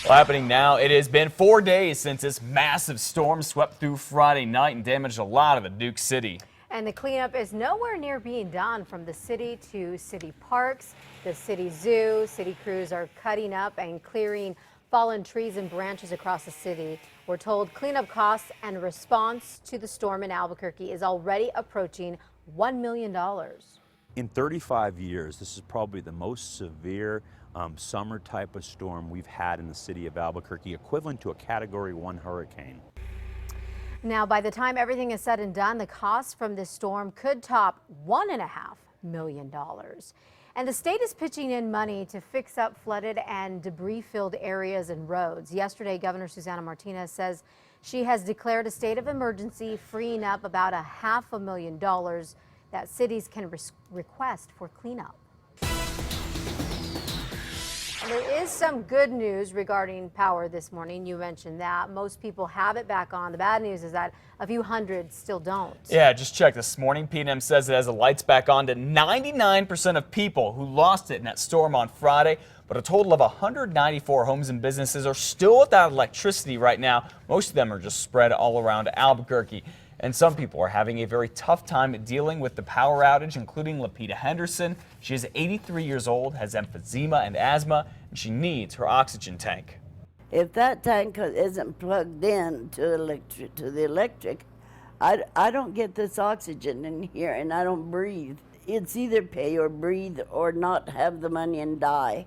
Well, happening now, it has been 4 days since this massive storm swept through Friday night and damaged a lot of the Duke City. And the cleanup is nowhere near being done. From the city to city parks, the city zoo. City crews are cutting up and clearing fallen trees and branches across the city. We're told cleanup costs and response to the storm in Albuquerque is already approaching $1 million. In 35 years, this is probably the most severe summer type of storm we've had in the city of Albuquerque, equivalent to a Category 1 hurricane. Now, by the time everything is said and done, the cost from this storm could top $1.5 million. And the state is pitching in money to fix up flooded and debris-filled areas and roads. Yesterday, Governor Susana Martinez says she has declared a state of emergency, freeing up about $500,000 that cities can request for cleanup. There is some good news regarding power this morning. You mentioned that. Most people have it back on. The bad news is that a few hundred still don't. Yeah, just checked this morning. PNM says it has the lights back on to 99% of people who lost it in that storm on Friday. But a total of 194 homes and businesses are still without electricity right now. Most of them are just spread all around Albuquerque. And some people are having a very tough time dealing with the power outage, including Lapita Henderson. She is 83 years old, has emphysema and asthma, and she needs her oxygen tank. If that tank isn't plugged in to the electric, I don't get this oxygen in here and I don't breathe. It's either pay or breathe or not have the money and die.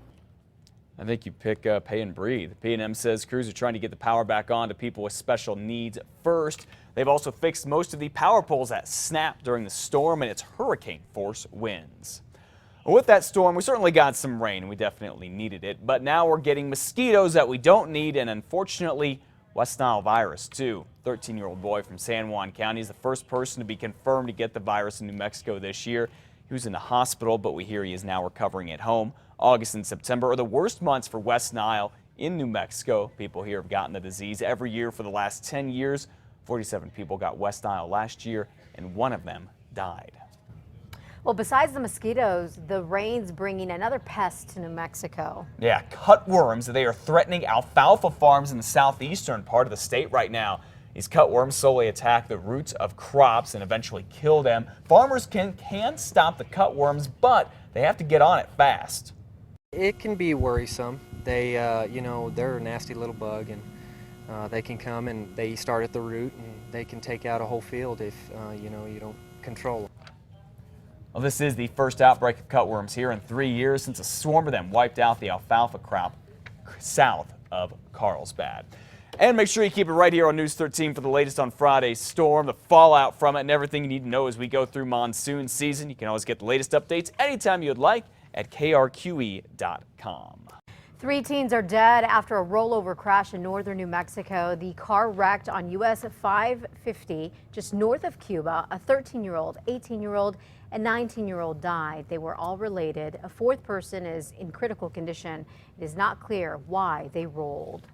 I think you pick pay and breathe. PNM says crews are trying to get the power back on to people with special needs first. They've also fixed most of the power poles that snapped during the storm and its hurricane force winds. With that storm, we certainly got some rain. We definitely needed it. But now we're getting mosquitoes that we don't need, and unfortunately, West Nile virus too. 13-year-old boy from San Juan County is the first person to be confirmed to get the virus in New Mexico this year. He was in the hospital, but we hear he is now recovering at home. August and September are the worst months for West Nile in New Mexico. People here have gotten the disease every year for the last 10 years. 47 people got West Nile last year, and one of them died. Well, besides the mosquitoes, the rain's bringing another pest to New Mexico. Yeah, cutworms. They are threatening alfalfa farms in the southeastern part of the state right now. These cutworms slowly attack the roots of crops and eventually kill them. Farmers can stop the cutworms, but they have to get on it fast. It can be worrisome. They, they're a nasty little bug, and they can come and they start at the root, and they can take out a whole field if, you don't control them. Well, this is the first outbreak of cutworms here in 3 years since a swarm of them wiped out the alfalfa crop south of Carlsbad. And make sure you keep it right here on News 13 for the latest on Friday's storm, the fallout from it, and everything you need to know as we go through monsoon season. You can always get the latest updates anytime you'd like at KRQE.com. 3 teens are dead after a rollover crash in northern New Mexico. The car wrecked on US 550 just north of Cuba. A 13-year-old, 18-year-old, and 19-year-old died. They were all related. A fourth person is in critical condition. It is not clear why they rolled.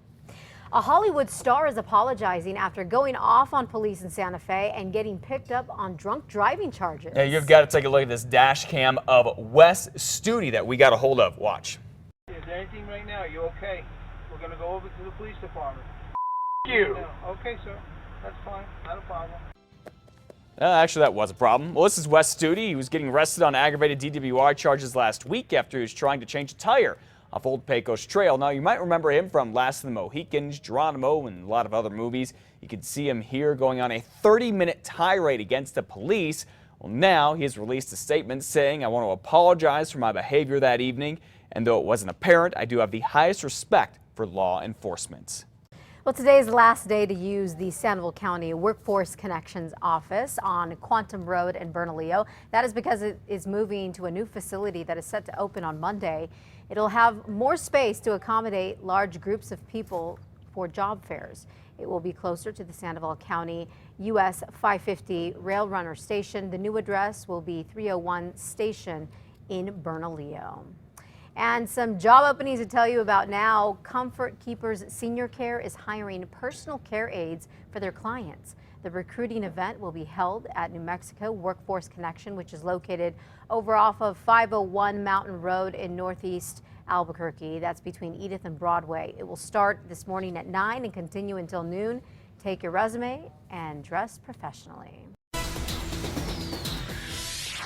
A Hollywood star is apologizing after going off on police in Santa Fe and getting picked up on drunk driving charges. Yeah, you've got to take a look at this dash cam of Wes Studi that we got a hold of. Watch. Is there anything right now? You okay? We're going to go over to the police department. You. Okay, sir. That's fine. Not a problem. Actually, that was a problem. Well, this is Wes Studi. He was getting arrested on aggravated DWI charges last week after he was trying to change a tire off Old Pecos Trail. Now, you might remember him from Last of the Mohicans, Geronimo, and a lot of other movies. You can see him here going on a 30-minute tirade against the police. Well, now he has released a statement saying, "I want to apologize for my behavior that evening. And though it wasn't apparent, I do have the highest respect for law enforcement." Well, today is the last day to use the Sandoval County Workforce Connections office on Quantum Road in Bernalillo. That is because it is moving to a new facility that is set to open on Monday. It'll have more space to accommodate large groups of people for job fairs. It will be closer to the Sandoval County US 550 Rail Runner Station. The new address will be 301 Station in Bernalillo. And some job openings to tell you about now. Comfort Keepers Senior Care is hiring personal care aides for their clients. The recruiting event will be held at New Mexico Workforce Connection, which is located over off of 501 Mountain Road in northeast Albuquerque. That's between Edith and Broadway. It will start this morning at 9 and continue until noon. Take your resume and dress professionally.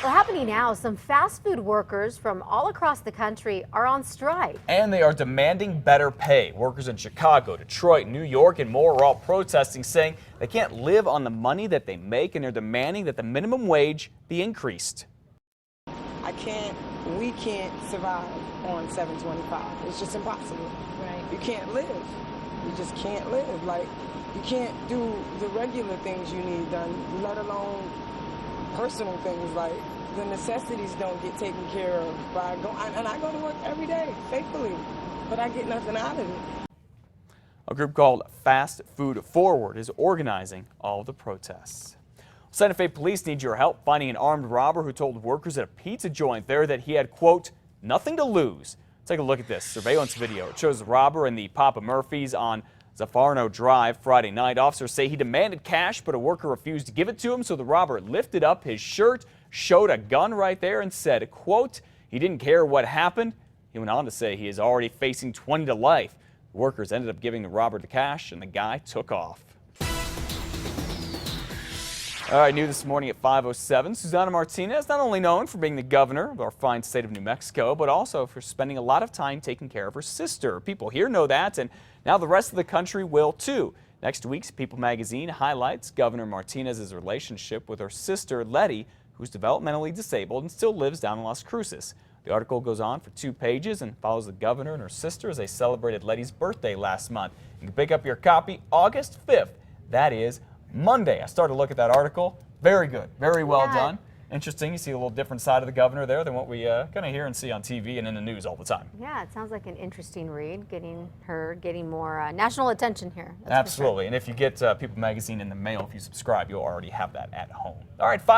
Well, happening now, some fast food workers from all across the country are on strike. And they are demanding better pay. Workers in Chicago, Detroit, New York, and more are all protesting, saying they can't live on the money that they make, and they're demanding that the minimum wage be increased. We can't survive on $7.25. It's just impossible. Right. You can't live. You just can't live. Like, you can't do the regular things you need done, let alone personal things. Like, the necessities don't get taken care of by going, and I go to work every day, faithfully, but I get nothing out of it. A group called Fast Food Forward is organizing all the protests. Santa Fe police need your help finding an armed robber who told workers at a pizza joint there that he had, quote, nothing to lose. Take a look at this surveillance video. It shows the robber in the Papa Murphy's on Zafarno Drive Friday night. Officers say he demanded cash, but a worker refused to give it to him, so the robber lifted up his shirt, showed a gun right there, and said, quote, he didn't care what happened. He went on to say he is already facing 20 to life. The workers ended up giving the robber the cash, and the guy took off. All right, new this morning at 5:07, Susana Martinez, not only known for being the governor of our fine state of New Mexico, but also for spending a lot of time taking care of her sister. People here know that, and now the rest of the country will too. Next week's People magazine highlights Governor Martinez's relationship with her sister, Letty, who's developmentally disabled and still lives down in Las Cruces. The article goes on for 2 pages and follows the governor and her sister as they celebrated Letty's birthday last month. You can pick up your copy August 5th. That is Monday. I started to look at that article. Very good. Very well done. Interesting. You see a little different side of the governor there than what we kind of hear and see on TV and in the news all the time. Yeah, it sounds like an interesting read, getting more national attention here. Absolutely. And if you get People magazine in the mail, if you subscribe, you'll already have that at home. All right, 5